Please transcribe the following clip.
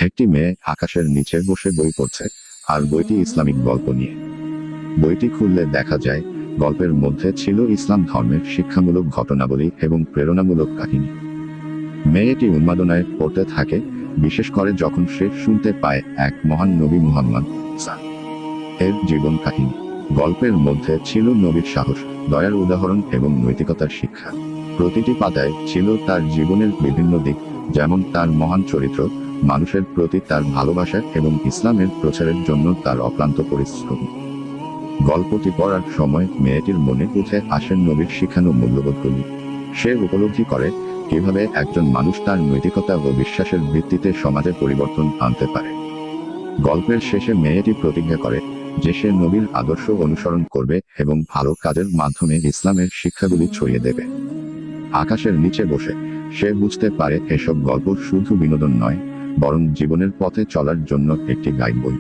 একটি মেয়ে আকাশের নিচে বসে বই পড়ছে, আর বইটি ইসলামিক গল্প নিয়ে। বইটি খুললে দেখা যায় গল্পের মধ্যে ছিল ইসলাম ধর্মের শিক্ষামূলক ঘটনাবলী এবং প্রেরণামূলক কাহিনী। মেয়েটি উন্মাদনায় পড়তে থাকে, বিশেষ করে যখন সে শুনতে পায় এক মহান নবী মুহাম্মদ এর জীবন কাহিনী। গল্পের মধ্যে ছিল নবীর সাহস, দয়ার উদাহরণ এবং নৈতিকতার শিক্ষা। প্রতিটি পাতায় ছিল তার জীবনের বিভিন্ন দিক, যেমন তার মহান চরিত্র, মানুষের প্রতি তার ভালোবাসা এবং ইসলামের প্রচারের জন্য তার অক্লান্ত পরিশ্রম। গল্পটি পড়ার সময় মেয়েটির মনে উঠে আসেন নবীর শিখানো মূল্যবোধগুলি। সে উপলব্ধি করে কিভাবে একজন মানুষ তার নৈতিকতা ও বিশ্বাসের ভিত্তিতে সমাজে পরিবর্তন আনতে পারে। গল্পের শেষে মেয়েটি প্রতিজ্ঞা করে যে সে নবীর আদর্শ অনুসরণ করবে এবং ভালো কাজের মাধ্যমে ইসলামের শিক্ষাগুলি ছড়িয়ে দেবে। আকাশের নিচে বসে সে বুঝতে পারে এসব গল্প শুধু বিনোদন নয়, বরং জীবনের পথে চলার জন্য একটি গাইড বই।